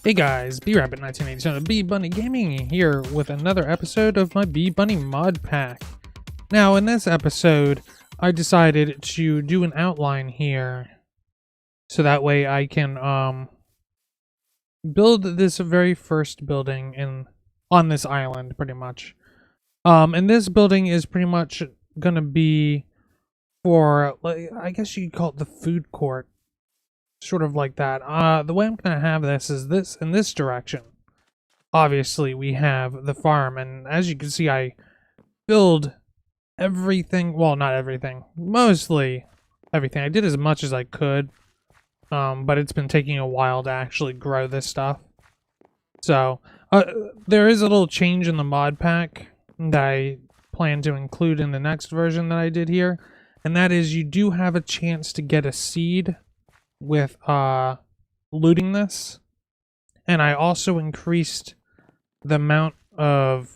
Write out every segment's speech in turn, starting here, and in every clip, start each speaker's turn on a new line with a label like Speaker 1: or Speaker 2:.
Speaker 1: Hey guys, BRabbit1987 of BBunny Gaming here with another episode of my BBunny mod pack. Now in this episode, I decided to do an outline here so that way I can build this very first building on this island pretty much. And this building is pretty much gonna be for, like, I guess you could call it the food court. Sort of like that. The way I'm gonna have this is this in this direction. Obviously, we have the farm, and as you can see, I build everything. Well, not everything. Mostly everything. I did as much as I could, but it's been taking a while to actually grow this stuff. So, there is a little change in the mod pack that I plan to include in the next version that I did here, and that is you do have a chance to get a seed with looting this, and I also increased the amount of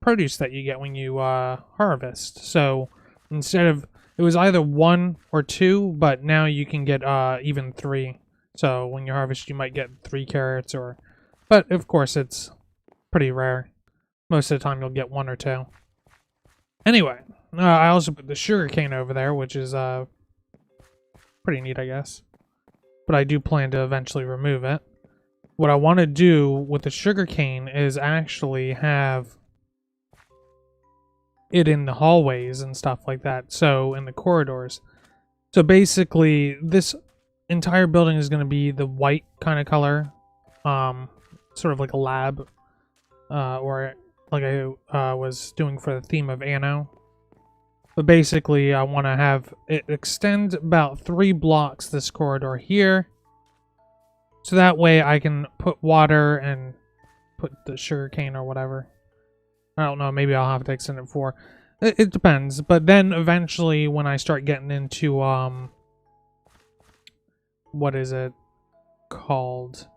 Speaker 1: produce that you get when you harvest. So instead of, it was either 1 or 2, but now you can get even 3. So when you harvest, you might get 3 carrots, but of course it's pretty rare. Most of the time you'll get 1 or 2. Anyway, I also put the sugarcane over there, which is pretty neat, I guess. But I do plan to eventually remove it. What I want to do with the sugarcane is actually have it in the hallways and stuff like that, so in the corridors. So basically, this entire building is going to be the white kind of color, sort of like a lab, or like I was doing for the theme of Anno. But basically, I want to have it extend about 3 blocks this corridor here. So that way I can put water and put the sugarcane or whatever. I don't know, maybe I'll have to extend it 4. It depends. But then eventually when I start getting into, what is it called?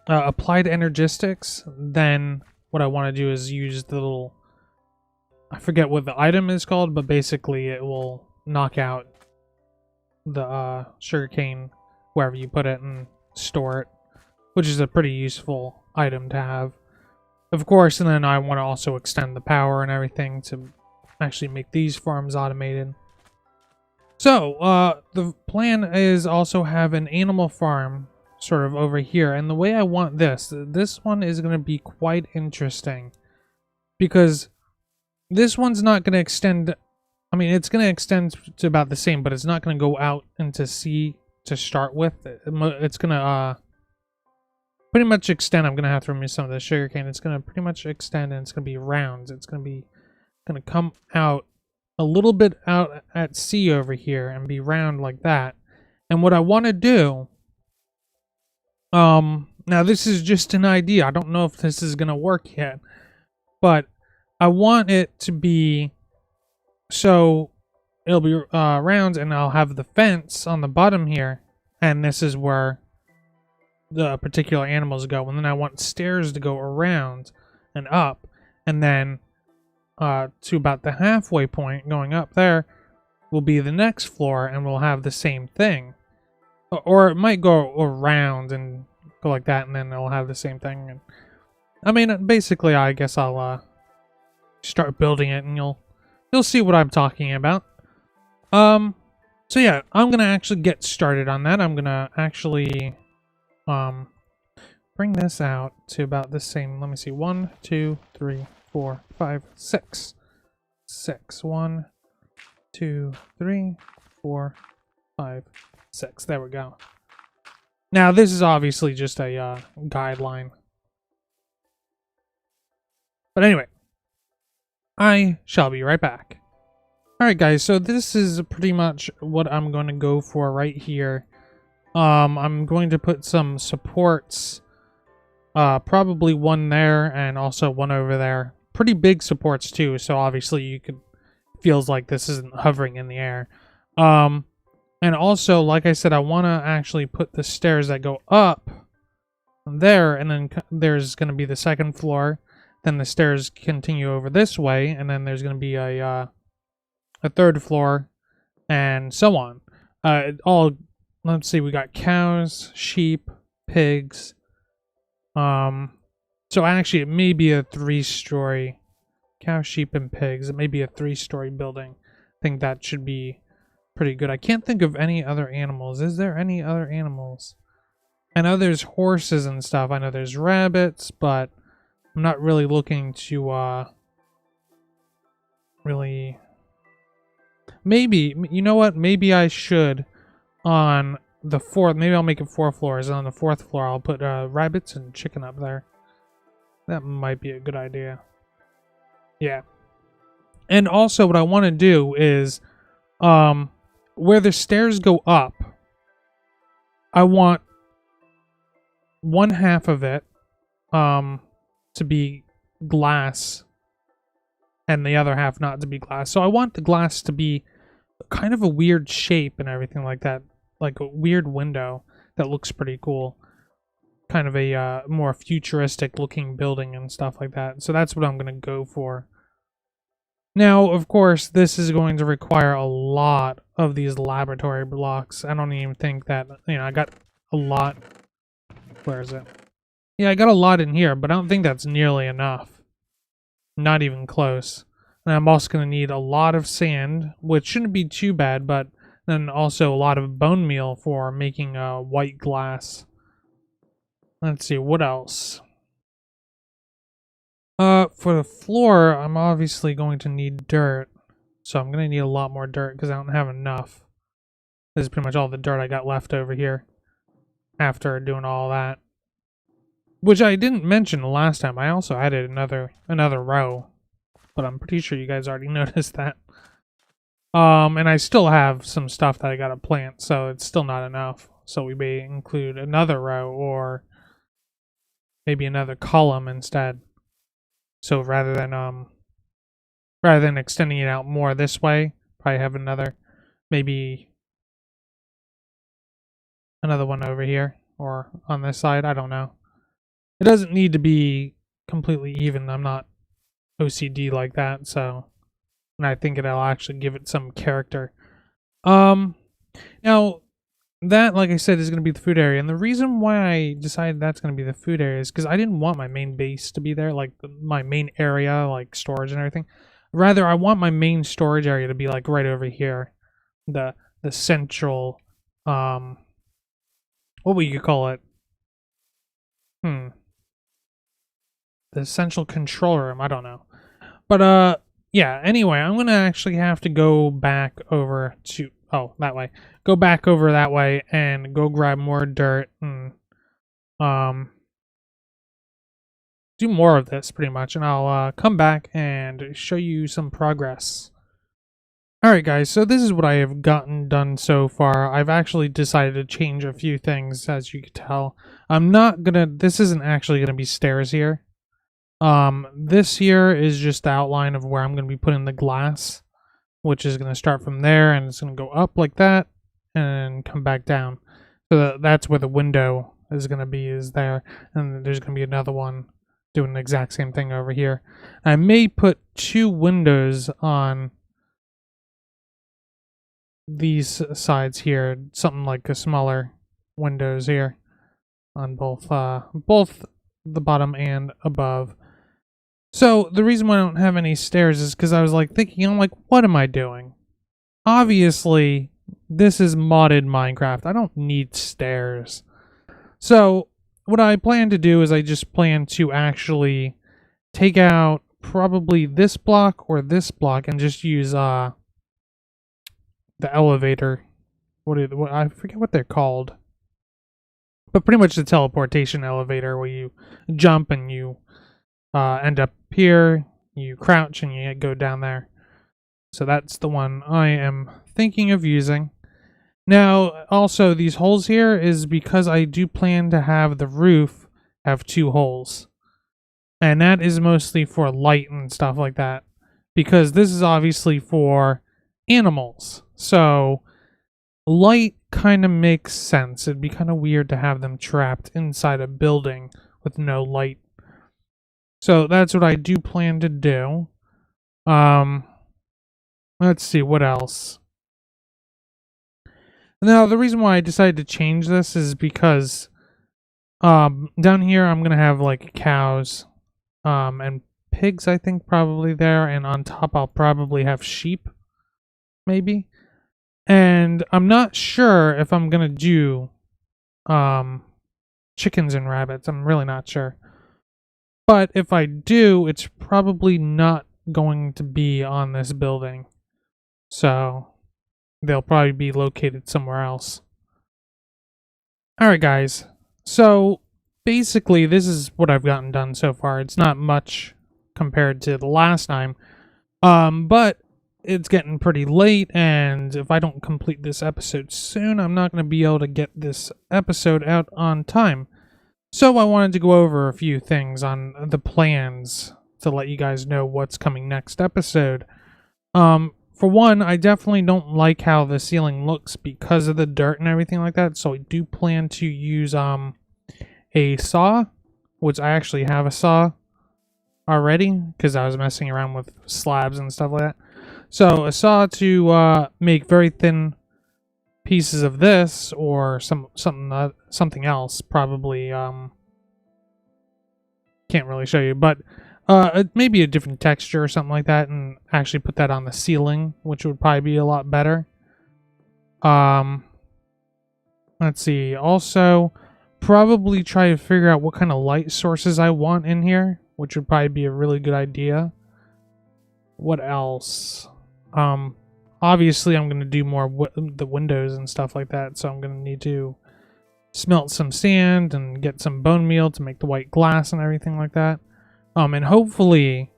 Speaker 1: Applied energistics, then what I want to do is use the little, I forget what the item is called, but basically it will knock out the sugarcane wherever you put it and store it, which is a pretty useful item to have. Of course, and then I want to also extend the power and everything to actually make these farms automated. So, the plan is also have an animal farm sort of over here, and the way I want this one is going to be quite interesting, because this one's not going to extend. I mean, it's going to extend to about the same, but it's not going to go out into sea to start with. It's going to pretty much extend. I'm going to have to remove some of the sugarcane. It's going to pretty much extend, and it's going to be round. It's going to come out a little bit out at sea over here and be round like that. And what I want to do, now this is just an idea. I don't know if this is going to work yet, but I want it to be so it'll be round, and I'll have the fence on the bottom here, and this is where the particular animals go. And then I want stairs to go around and up, and then to about the halfway point going up there will be the next floor, and we'll have the same thing. Or it might go around and go like that, and then it'll have the same thing. And I mean, basically, I guess I'll start building it, and you'll see what I'm talking about. So yeah, I'm gonna actually get started on that. I'm gonna actually bring this out to about the same. Let me see, 1, 2, 3, 4, 5, 6. 1, 2, 3, 4, 5, 6. There we go. Now this is obviously just a guideline. But anyway, I shall be right back. Alright guys, so this is pretty much what I'm going to go for right here. I'm going to put some supports, probably one there and also one over there. Pretty big supports too, so obviously you could, feels like this isn't hovering in the air. And also, like I said, I want to actually put the stairs that go up there, and then there's going to be the second floor. Then the stairs continue over this way, and then there's going to be a third floor, and so on. It all let's see, we got cows, sheep, pigs. So actually it may be a 3-story. Cow, sheep, and pigs. It may be a 3-story building. I think that should be pretty good. I can't think of any other animals. Is there any other animals? I know there's horses and stuff. I know there's rabbits, but I'm not really looking to, really... Maybe, you know what? Maybe I should on the 4th. Maybe I'll make it 4 floors, and on the 4th floor I'll put rabbits and chicken up there. That might be a good idea. Yeah. And also what I want to do is, where the stairs go up, I want one half of it, to be glass, and the other half not to be glass. So I want the glass to be kind of a weird shape and everything like that, like a weird window that looks pretty cool. Kind of a more futuristic looking building and stuff like that. So that's what I'm going to go for. Now, of course, this is going to require a lot of these laboratory blocks. I don't even think that, I got a lot. Where is it? Yeah, I got a lot in here, but I don't think that's nearly enough. Not even close. And I'm also going to need a lot of sand, which shouldn't be too bad, but then also a lot of bone meal for making white glass. Let's see, what else? For the floor, I'm obviously going to need dirt. So I'm going to need a lot more dirt because I don't have enough. This is pretty much all the dirt I got left over here after doing all that. Which I didn't mention the last time. I also added another row. But I'm pretty sure you guys already noticed that. And I still have some stuff that I gotta plant, so it's still not enough. So we may include another row or maybe another column instead. So rather than extending it out more this way, probably have maybe another one over here or on this side. I don't know. It doesn't need to be completely even. I'm not OCD like that, so, and I think it'll actually give it some character. Now that, like I said, is going to be the food area, and the reason why I decided that's going to be the food area is because I didn't want my main base to be there, like my main area, like storage and everything. Rather, I want my main storage area to be like right over here, the central, what would you call it? The central control room. I don't know. But, yeah, anyway, I'm going to actually have to go back over to, that way. Go back over that way and go grab more dirt and, do more of this pretty much. And I'll, come back and show you some progress. Alright guys, so this is what I have gotten done so far. I've actually decided to change a few things, as you can tell. This isn't actually gonna be stairs here. This here is just the outline of where I'm going to be putting the glass, which is going to start from there, and it's going to go up like that, and come back down. So that's where the window is going to be, is there, and there's going to be another one doing the exact same thing over here. I may put 2 windows on these sides here, something like a smaller windows here, on both the bottom and above. So, the reason why I don't have any stairs is because I was like thinking, I'm like, what am I doing? Obviously, this is modded Minecraft. I don't need stairs. So, what I plan to do is I just plan to actually take out probably this block or this block and just use the elevator. I forget what they're called. But pretty much the teleportation elevator where you jump and you end up here, you crouch, and you go down there. So that's the one I am thinking of using. Now, also, these holes here is because I do plan to have the roof have 2 holes. And that is mostly for light and stuff like that. Because this is obviously for animals. So, light kind of makes sense. It'd be kind of weird to have them trapped inside a building with no light. So that's what I do plan to do. Let's see, what else? Now, the reason why I decided to change this is because down here I'm gonna have like cows and pigs, I think, probably there, and on top I'll probably have sheep, maybe. And I'm not sure if I'm gonna do chickens and rabbits. I'm really not sure. But if I do, it's probably not going to be on this building. So they'll probably be located somewhere else. Alright guys, so basically this is what I've gotten done so far. It's not much compared to the last time, but it's getting pretty late, and if I don't complete this episode soon, I'm not going to be able to get this episode out on time. So I wanted to go over a few things on the plans to let you guys know what's coming next episode. For one, I definitely don't like how the ceiling looks because of the dirt and everything like that, so I do plan to use a saw, which I actually have a saw already because I was messing around with slabs and stuff like that. So a saw to make very thin pieces of this, or something else, probably can't really show you, but maybe a different texture or something like that, and actually put that on the ceiling, which would probably be a lot better. Let's see. Also, probably try to figure out what kind of light sources I want in here, which would probably be a really good idea. What else? Obviously I'm going to do more the windows and stuff like that, so I'm going to need to smelt some sand and get some bone meal to make the white glass and everything like that. And hopefully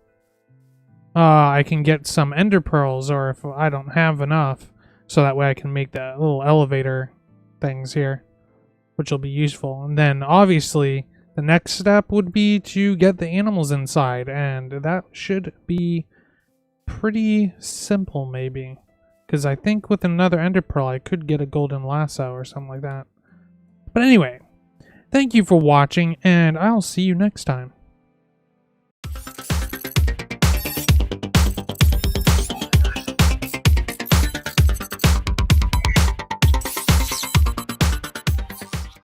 Speaker 1: I can get some ender pearls, or if I don't have enough, so that way I can make that little elevator things here, which will be useful. And then obviously the next step would be to get the animals inside, and that should be pretty simple, maybe. Because I think with another ender pearl I could get a golden lasso or something like that. But anyway, thank you for watching, and I'll see you next time.